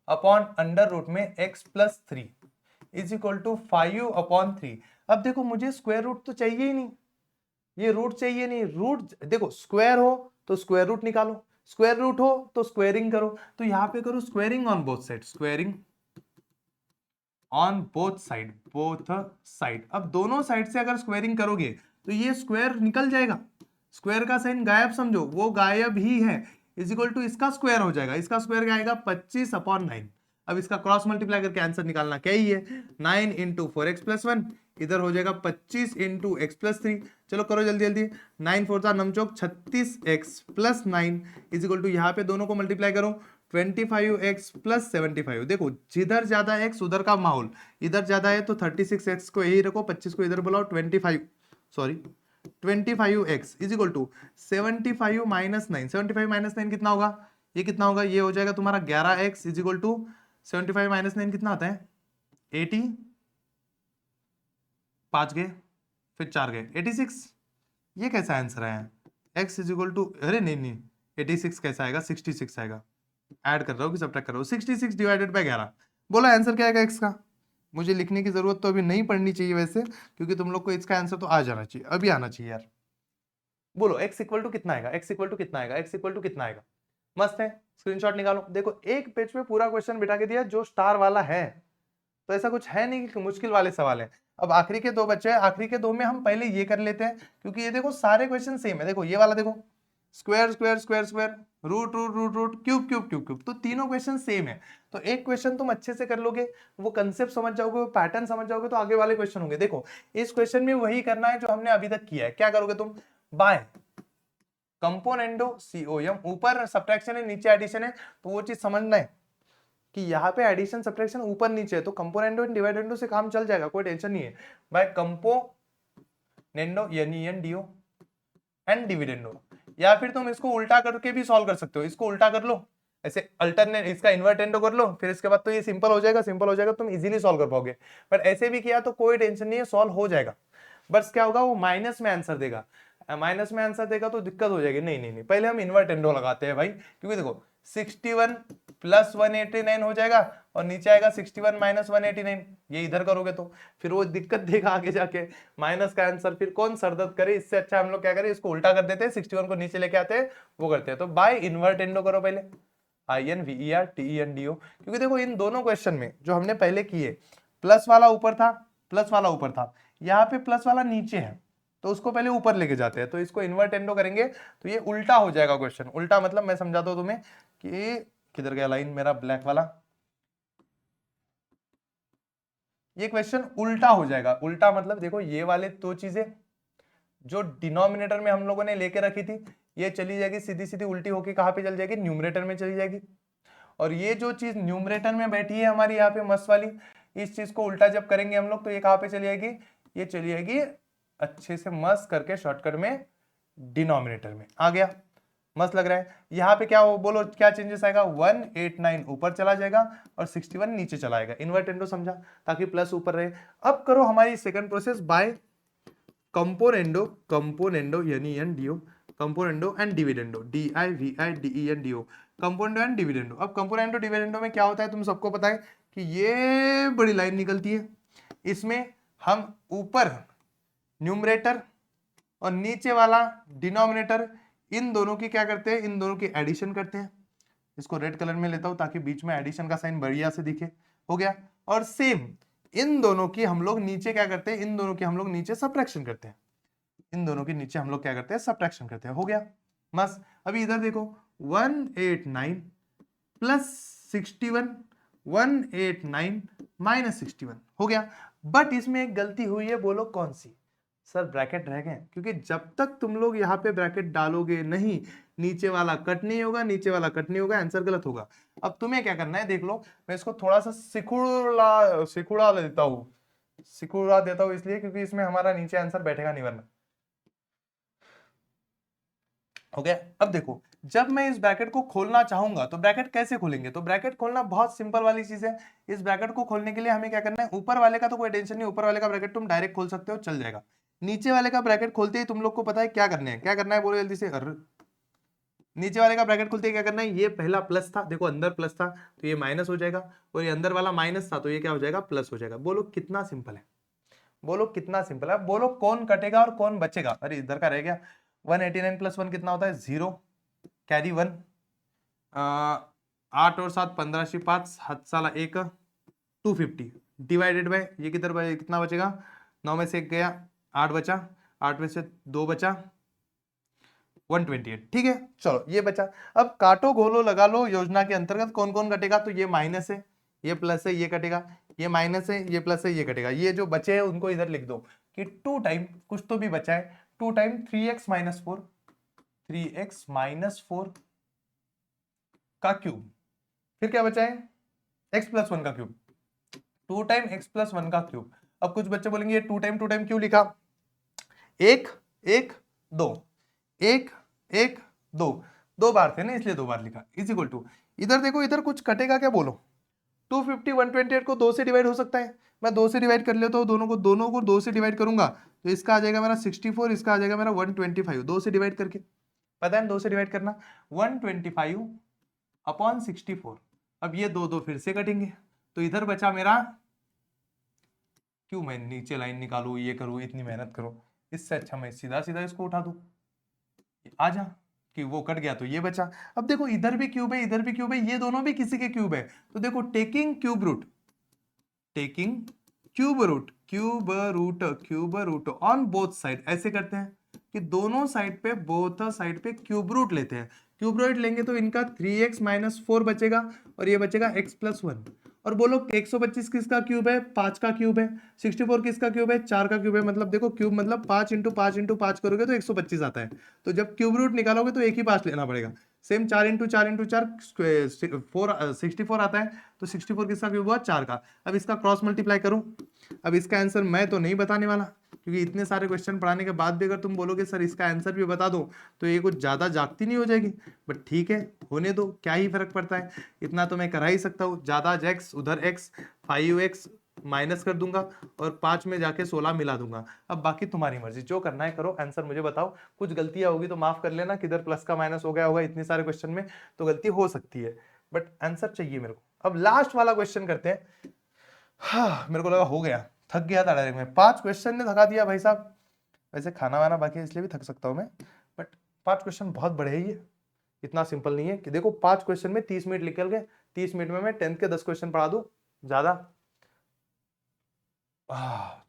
अपॉन अंडर रूट में x + 3 इज इक्वल टू 5/3। अब देखो मुझे स्क्वायर रूट तो चाहिए ही नहीं, ये रूट चाहिए नहीं, रूट देखो स्क्वायर हो तो स्क्वायर रूट निकालो, स्क्वायर रूट हो तो स्क्वायरिंग करो। तो यहाँ पे करो squaring on both side, squaring on both side, both side. अब दोनों साइड से अगर स्क्वायरिंग करोगे तो ये स्क्वायर निकल जाएगा, स्क्वायर का साइन गायब समझो, वो गायब ही है, इज इक्वल टू इसका स्क्वायर हो जाएगा, इसका स्क्वायर क्या आएगा 25/9। अब इसका क्रॉस मल्टीप्लाई करके आंसर निकालना क्या ही है, 9 × 4x + 1, इधर हो जाएगा 25 × x + 3। चलो करो जल्दी जल्दी, 9 4 नमचोक 36x + 9 इज इक्वल टू, यहाँ पे दोनों को मल्टीप्लाई करो 25x + 75। देखो जिधर ज्यादा x उधर का माहौल, इधर ज्यादा है तो 36x को यही रखो, 25 को इधर बुलाओ, 25x इज इक्वल टू 75 - 9। 75 - 9 कितना होगा, ये कितना होगा, ये हो जाएगा तुम्हारा 11x इज इक्वल टू 75 - 9 कितना आता है 80, 5 गए फिर 4 गए 86। ये कैसा आंसर आया, x इज इक्वल टू, अरे नहीं नहीं 86 कैसा आएगा, 66 आएगा। ऐड कर रहा हूँ कि सब्ट्रैक्ट कर रहा हूँ, 66 / 11। बोला आंसर क्या आएगा x का, मुझे लिखने की जरूरत तो अभी नहीं पड़नी चाहिए वैसे, क्योंकि तुम लोग को इसका आंसर तो आ जाना चाहिए, अभी आना चाहिए यार। बोलो x इक्वल टू कितना आएगा, x इक्वल टू कितना आएगा, x इक्वल टू कितना आएगा। मस्त है, स्क्रीनशॉट निकालो। देखो एक पेज पे पूरा क्वेश्चन बिठा के दिया जो स्टार वाला है, तो ऐसा कुछ है नहीं कि मुश्किल वाले सवाल है। अब आखिरी के 2 बच्चे हैं, आखिरी के 2 में हम पहले ये कर लेते हैं, क्योंकि ये देखो सारे क्वेश्चन सेम है। देखो ये वाला देखो square square square square, root root root root, cube cube cube cube. तो तीनों क्वेश्चन सेम है। तो एक क्वेश्चन तुम अच्छे से कर लोगे, वो कंसेप्ट समझ जाओगे, वो पैटर्न समझ जाओगे, तो आगे वाले क्वेश्चन होंगे। देखो इस क्वेश्चन में वही करना है जो हमने अभी तक किया है। क्या करोगे तुम, बाय कंपोनेंडो सीओएम, ऊपर सब्ट्रैक्शन है नीचे एडिशन है, तो वो चीज समझना है कि यहाँ पे एडिशन सब्ट्रैक्शन ऊपर नीचे है, तो कंपोनेंडो एंड डिवाइडेंडो से काम चल जाएगा, कोई टेंशन नहीं है। बाय कंपोनेंडो एनईएनडीओ एंड डिविडेंडो, या फिर तुम इसको उल्टा करके भी सॉल्व कर सकते हो। इसको उल्टा कर लो, ऐसे अल्टरनेट, इसका इन्वर्टेंडो कर लो, फिर इसके बाद तो ये सिंपल हो जाएगा, सिंपल हो जाएगा, तुम इजीली सॉल्व कर पाओगे। बट ऐसे भी किया तो कोई टेंशन नहीं है, सॉल्व हो जाएगा। बस क्या होगा, वो माइनस में आंसर देगा, माइनस में आंसर देगा तो दिक्कत हो जाएगी। नहीं नहीं नहीं, पहले हम इन्वर्टेंडो लगाते हैं भाई, क्योंकि देखो 61 प्लस 189 हो जाएगा, और नीचे आएगा 61 माइनस 189, ये इधर करोगे तो फिर वो दिक्कत देगा आगे जाके, माइनस का आंसर फिर कौन सरदर्द करे। इससे अच्छा हम लोग क्या करें, इसको उल्टा कर देते हैं, 61 को नीचे लेके आते हैं, वो करते हैं। तो बाय इन्वर्टेंडो करो पहले, INVERTENDO, क्योंकि देखो इन दोनों क्वेश्चन में जो हमने पहले किए, प्लस वाला ऊपर था, प्लस वाला ऊपर था, यहाँ पे प्लस वाला नीचे है, तो उसको पहले ऊपर लेके जाते हैं। तो इसको इन्वर्टेंडो करेंगे तो ये उल्टा हो जाएगा क्वेश्चन। उल्टा मतलब मैं समझाता हूं तुम्हें कि किधर गया लाइन मेरा ब्लैक वाला, ये क्वेश्चन उल्टा हो जाएगा। उल्टा मतलब देखो ये वाले दो चीजें जो डिनोमिनेटर में हम लोगों ने लेके रखी थी, ये चली जाएगी सीधी सीधी उल्टी होके कहां पे चल जाएगी, न्यूमरेटर में चली जाएगी। और ये जो चीज न्यूमरेटर में बैठी है हमारी यहाँ पे मस वाली, इस चीज को उल्टा जब करेंगे हम लोग तो ये कहां पे चली जाएगी, ये चली जाएगी अच्छे से मस करके शॉर्टकट में डिनोमिनेटर में। आ गया, मस्त लग रहा है। यहाँ पे क्या हो, बोलो क्या चेंजेस आएगा, 189 ऊपर चला जाएगा और 61 नीचे चला आएगा। इन्वर्टेंडो समझा, ताकि प्लस ऊपर रहे। अब करो हमारी second process by componendo, componendo एनईएनडीओ, componendo and dividendo, DIVIDENDO, componendo and dividendo. अब कंपोनेंडो डिविडेंडो में क्या होता है तुम सबको पता है कि ये बड़ी लाइन निकलती है, इसमें हम ऊपर न्यूमरेटर और नीचे वाला डिनोमिनेटर, इन दोनों की क्या करते हैं, इन दोनों की एडिशन करते हैं। इसको रेड कलर में लेता हूं ताकि बीच में एडिशन का साइन बढ़िया से दिखे, हो गया। और सेम इन दोनों की हम लोग नीचे क्या करते हैं, इन दोनों की हम लोग नीचे सब्ट्रैक्शन करते हैं, इन दोनों के नीचे हम लोग क्या करते हैं, सब्ट्रैक्शन करते हैं, हो गया बस। अभी इधर देखो 189 प्लस 61, 189 माइनस 61 हो गया। बट इसमें एक गलती हुई है, बोलो कौन सी, सर ब्रैकेट रह गए, क्योंकि जब तक तुम लोग यहाँ पे ब्रैकेट डालोगे नहीं, नीचे वाला कट नहीं होगा, नीचे वाला कट नहीं होगा, आंसर गलत होगा। अब तुम्हें क्या करना है, देख लो, मैं इसको थोड़ा सा सिकुड़ा देता हूँ, सिकुड़ा देता हूँ इसलिए क्योंकि इसमें हमारा नीचे आंसर बैठेगा नहीं वरना। हो गया। अब देखो जब मैं इस ब्रैकेट को खोलना चाहूंगा तो ब्रैकेट कैसे खोलेंगे, तो ब्रैकेट खोलना बहुत सिंपल वाली चीज है। इस ब्रैकेट को खोलने के लिए हमें क्या करना है, ऊपर वाले का तो कोई टेंशन नहीं, ऊपर वाले का ब्रैकेट तुम डायरेक्ट खोल सकते हो, चल जाएगा। नीचे वाले का ब्रैकेट खोलते ही तुम लोग को पता है क्या करना है, क्या करना है बोलो जल्दी से। नीचे वाले का ब्रैकेट खोलते ही क्या करना है, ये पहला प्लस था, देखो अंदर प्लस था तो ये माइनस हो जाएगा, और ये अंदर वाला माइनस था तो ये क्या हो जाएगा, प्लस हो जाएगा। बोलो कितना सिंपल है, बोलो कितना सिंपल है। बोलो कौन कटेगा और कौन बचेगा, अरे इधर का रह गया। 189 प्लस 1 कितना होता है, 0, कैरी 1, 8 और 7 15 शी 5, हाथ साला 1, 250 डिवाइडेड बाय ये किधर कितना बचेगा, 9 में से 1 गया, 8 बचा, 8 में से 2 बचा, 128। ठीक है, चलो ये बचा। अब काटो घोलो लगा लो योजना के अंतर्गत कौन कौन कटेगा, तो ये माइनस है, ये प्लस है, ये कटेगा, ये माइनस है, ये प्लस है, ये कटेगा। ये जो बचे हैं उनको इधर लिख दो कि 2 टाइम कुछ तो भी बचा है, 2 time 3x minus 4, 3x minus 4 का क्यूब, फिर क्या बचा है, x प्लस 1 का क्यूब, 2 टाइम x प्लस 1 का क्यूब। अब कुछ बच्चे बोलेंगे ये 2 टाइम क्यों लिखा, 1 1 2, 1 1 2, 2 बार थे ना इसलिए 2 बार लिखा, इज इक्वल टू, इधर देखो इधर कुछ कटेगा क्या, बोलो 250 128 को 2 से डिवाइड हो सकता है, मैं 2 से डिवाइड कर लेता हूँ, दोनों को 2 से डिवाइड करूंगा तो इसका आ जाएगा मेरा 64, इसका आ जाएगा मेरा 125, 2 से डिवाइड करके, पता है 2 से डिवाइड करना, 125 अपॉन 64। अब ये दो फिर से कटेंगे तो इधर बचा मेरा, क्यों मैं नीचे लाइन निकालू, ये करूँ, इतनी मेहनत करो, इससे अच्छा मैं सीधा सीधा इसको उठा दूं, आ जा कि वो कट गया तो ये बचा। अब देखो इधर भी क्यूब है, इधर भी क्यूब है, ये दोनों भी किसी के क्यूब है, तो देखो taking cube root, taking cube root on both side, ऐसे करते हैं कि दोनों साइड पे, बोथ साइड पे क्यूब रूट लेते हैं। क्यूब रूट लेंगे तो इनका 3x माइनस 4 बचेगा और ये बचेगा x प्लस 1। और बोलो 125 किसका क्यूब है? 5 का क्यूब है। 64 किसका क्यूब है? 4 का क्यूब है। मतलब देखो क्यूब मतलब 5 इंटू 5 इंटू 5 करोगे तो 125 आता है। तो जब क्यूब रूट निकालोगे तो एक ही 5 लेना पड़ेगा। सेम 4 इंटू 4 इंटू 4 64 आता है। तो 64 किसका क्यूब हुआ? 4 का। अब इसका क्रॉस मल्टीप्लाई करूं। अब इसका आंसर मैं तो नहीं बताने वाला, क्योंकि इतने सारे क्वेश्चन पढ़ाने के बाद भी अगर तुम बोलोगे सर इसका आंसर भी बता दो, तो ये कुछ ज्यादा जागती नहीं हो जाएगी। बट ठीक है, होने दो, क्या ही फर्क पड़ता है, इतना तो मैं करा ही सकता हूँ। ज्यादा x उधर x 5x माइनस कर दूंगा और 5 में जाके 16 मिला दूंगा। अब बाकी तुम्हारी मर्जी, जो करना है करो, आंसर मुझे बताओ। कुछ गलतियां होगी तो माफ कर लेना, किधर प्लस का माइनस हो गया होगा इतने सारे क्वेश्चन में, तो गलती हो सकती है, बट आंसर चाहिए मेरे को। अब लास्ट वाला क्वेश्चन करते हैं। हाँ, मेरे को लगा हो गया, थक गया था डायरेक्ट में। 5 क्वेश्चन ने थका दिया भाई साहब। वैसे खाना वाना बाकी है इसलिए भी थक सकता हूं मैं, बट 5 क्वेश्चन बहुत बड़े हैं। ये इतना सिंपल नहीं है कि देखो 5 क्वेश्चन में 30 मिनट निकल गए। 30 मिनट में मैं 10th के 10 क्वेश्चन पढ़ा दूं, ज्यादा।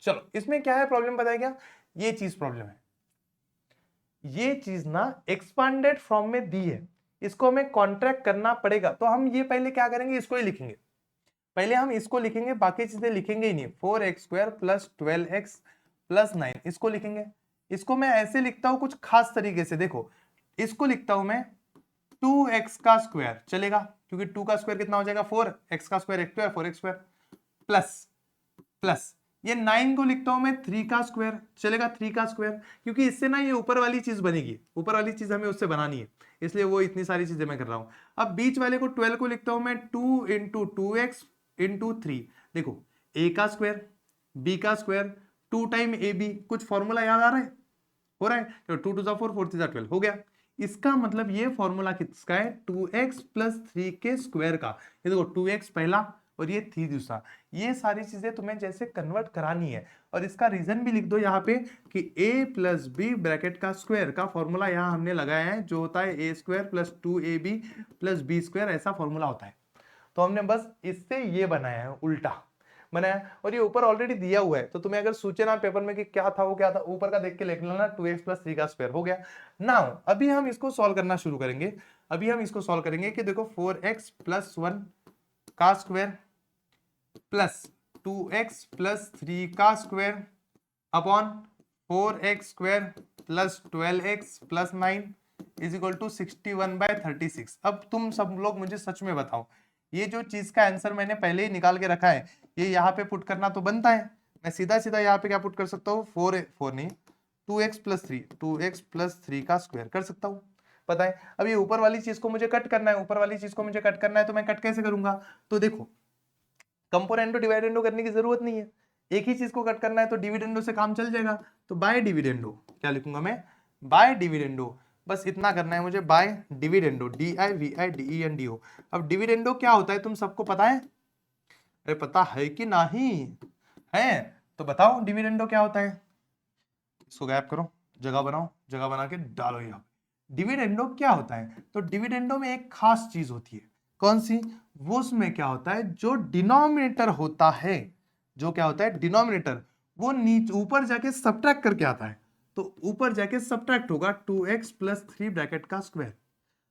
चलो, इसमें क्या है प्रॉब्लम, पता है क्या? ये चीज प्रॉब्लम है। ये चीज ना एक्सपांडेड फॉर्म में दी है, इसको हमें कॉन्ट्रैक्ट करना पड़ेगा। तो हम ये पहले क्या करेंगे, इसको ही लिखेंगे। पहले हम इसको लिखेंगे, बाकी चीजें लिखेंगे ही नहीं। 4x² प्लस 12x प्लस 9 इसको लिखेंगे। इसको मैं ऐसे लिखता हूं कुछ खास तरीके से, देखो इसको लिखता हूं मैं 2x का स्क्वायर, चलेगा? क्योंकि 2 का स्क्वायर कितना हो जाएगा? 4, x का स्क्वायर 1 तो है, 4x स्क्वायर प्लस प्लस ये 9 को लिखता हूं मैं 3 का स्क्वायर, चलेगा? 3 का स्क्वायर, क्योंकि इससे ना ये ऊपर वाली चीज बनेगी, ऊपर वाली चीज हमें उससे बनानी है, इसलिए वो इतनी सारी चीजें मैं कर रहा हूं। अब बीच वाले को 12 को लिखता हूं मैं 2 इंटू 2x इंटू 3। देखो a का स्क्वायर, b का स्क्वायर, 2 टाइम ए बी, कुछ फॉर्मूला याद आ रहा है? हो रहा है? तो 2 टू 4, 4 टू 12 हो गया। इसका मतलब ये फॉर्मूला किसका है? 2x प्लस 3 के स्क्वायर का। ये देखो 2x पहला और ये 3 दूसरा। ये सारी चीजें तुम्हें जैसे कन्वर्ट करानी है, और इसका रीजन भी लिख दो यहाँ पे कि a प्लस बी ब्रैकेट का स्क्वायर का फॉर्मूला यहाँ हमने लगाया है, जो होता है a square plus 2ab plus b square, ऐसा फॉर्मूला होता है। तो हमने बस इससे ये बनाया है, उल्टा बनाया, और ये ऊपर ऑलरेडी दिया हुआ है। तो तुम्हें अगर सोचे ना पेपर में कि क्या था वो क्या था, ऊपर का देख के लिख लेना, 2x प्लस 3 का स्क्वायर हो गया। नाउ अभी हम इसको सॉल्व करना शुरू करेंगे। अभी हम इसको सॉल्व करेंगे कि देखो 4x प्लस 1 का स्क्वायर प्लस 2x प्लस 3 का square upon 4x square plus 12x plus 9 is equal to 61/36। अब तुम सब लोग मुझे सच में बताओ, ये जो चीज का आंसर मैंने पहले ही निकाल के रखा है, ये यहाँ पे पुट करना तो बनता है। मैं सीधा सीधा यहाँ पे क्या पुट कर सकता हूँ? 4 नहीं, 2x प्लस 3, 2x प्लस 3 का स्क्वायर कर सकता हूँ। पता है? अब ये ऊपर वाली चीज को मुझे कट करना है, ऊपर वाली चीज को मुझे कट करना है, तो मैं कट कैसे करूंगा? तो देखो, कंपोनेंडो डिवाइडेंडो करने की जरूरत नहीं है, एक ही चीज को कट करना है, तो डिविडेंडो से काम चल जाएगा। तो बाय डिविडेंडो क्या लिखूंगा मैं? बाय डिविडेंडो, बस इतना करना है मुझे, बाय डिविडेंडो, DIVIDENDO। अब डिविडेंडो क्या होता है तुम सबको पता है? अरे पता है कि नहीं है? तो बताओ डिविडेंडो क्या होता है। इसको गैप करो, जगह बनाओ, जगह बना के डालो यहाँ। डिविडेंडो क्या होता है? तो डिविडेंडो में एक खास चीज होती है, कौन सी? वो उसमें क्या होता है, जो डिनोमिनेटर होता है, जो क्या होता है डिनोमिनेटर, वो नीचे ऊपर जाके सब्ट्रैक्ट करके आता है। तो ऊपर जाके सब्ट्रैक्ट होगा 2x प्लस 3 ब्रैकेट का स्क्वायर।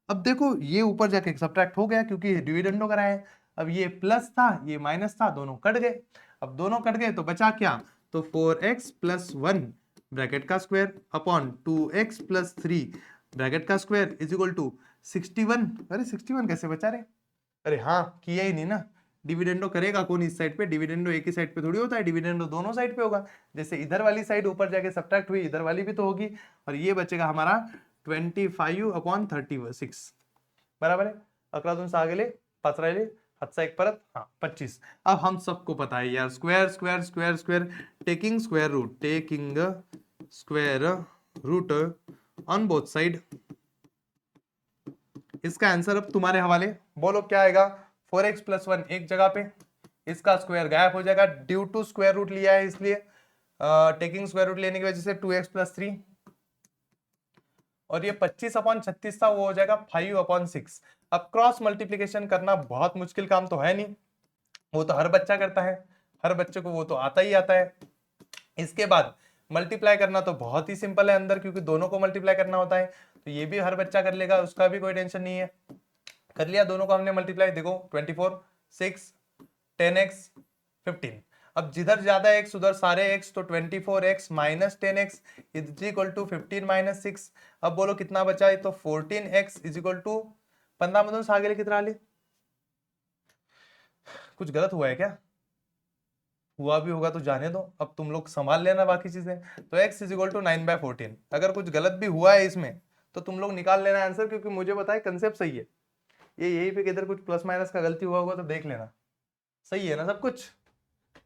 अब देखो ये ऊपर जाके सब्ट्रैक्ट हो गया क्योंकि डिविडेंडो कराया है। अब ये प्लस था, ये माइनस था, दोनों कट गए। अब दोनों कट गए तो बचा क्या? तो 4x प्लस 1 ब्रैकेट का square upon 2x plus 3 bracket का स्क्वायर इज इक्वल टू 61। अरे 61 कैसे बचा रे? अरे हाँ, किया ही नहीं ना। डिविडेंडो करेगा कौन इस साइड पे? डिविडेंडो एक ही साइड पे थोड़ी होता है, डिविडेंडो दोनों साइड पे होगा। जैसे इधर वाली साइड ऊपर जाके सब्ट्रैक्ट हुई, इधर वाली भी तो होगी, और ये बचेगा हमारा 25/36 बराबर है। 11 आगे 5 राहिले, 1 परत, हाँ 25। अब हम सबको पता है यार, square square square square, taking square root on both side. इसका आंसर अब तुम्हारे हवाले, बोलो क्या आएगा? 4x प्लस 1 एक जगह पे, इसका स्क्वायर गायब हो जाएगा ड्यू टू स्क्वायर रूट लिया है, इसलिए टेकिंग स्क्वायर रूट लेने की वजह से 2x प्लस 3, और ये 25/36 था, वो हो जाएगा 5/6। अब क्रॉस मल्टीप्लीकेशन करना बहुत मुश्किल काम तो है नहीं, वो तो हर बच्चा करता है, हर बच्चे को वो तो आता ही आता है। इसके बाद मल्टीप्लाई करना तो बहुत ही सिंपल है अंदर, क्योंकि दोनों को मल्टीप्लाई करना होता है, तो ये भी हर बच्चा कर लेगा, उसका भी कोई टेंशन नहीं है। कर लिया, दोनों को हमने मल्टीप्लाई, देखो 24, 6, 10x, 15। अब जिधर ज्यादा x उधर सारे x, तो 24x minus 10x is equal to 15 minus 6। अब बोलो कितना बचा है, तो 14x इज इक्वल टू 15 मधून 6 गेले कितना आले? कुछ गलत हुआ है क्या? हुआ भी होगा तो जाने दो, अब तुम लोग संभाल लेना बाकी चीजें। तो x इज इक्वल टू 9/14। अगर कुछ गलत भी हुआ है इसमें तो तुम लोग निकाल लेना आंसर, क्योंकि मुझे पता है कंसेप्ट सही है। ये यही पे किधर कुछ प्लस माइनस का गलती हुआ होगा तो देख लेना। सही है ना सब कुछ?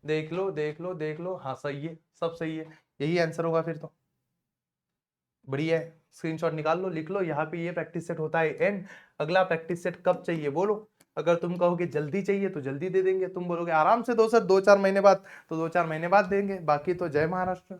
देख लो देख लो देख लो, हाँ सही है, सब सही है, यही आंसर होगा फिर तो। बढ़िया है, स्क्रीनशॉट निकाल लो, लिख लो, यहाँ पे ये प्रैक्टिस सेट होता है एंड। अगला प्रैक्टिस सेट कब चाहिए बोलो? अगर तुम कहोगे जल्दी चाहिए तो जल्दी दे देंगे, तुम बोलोगे आराम से दो सर 2-4 महीने बाद, तो 2-4 महीने बाद देंगे, बाकी तो जय महाराष्ट्र।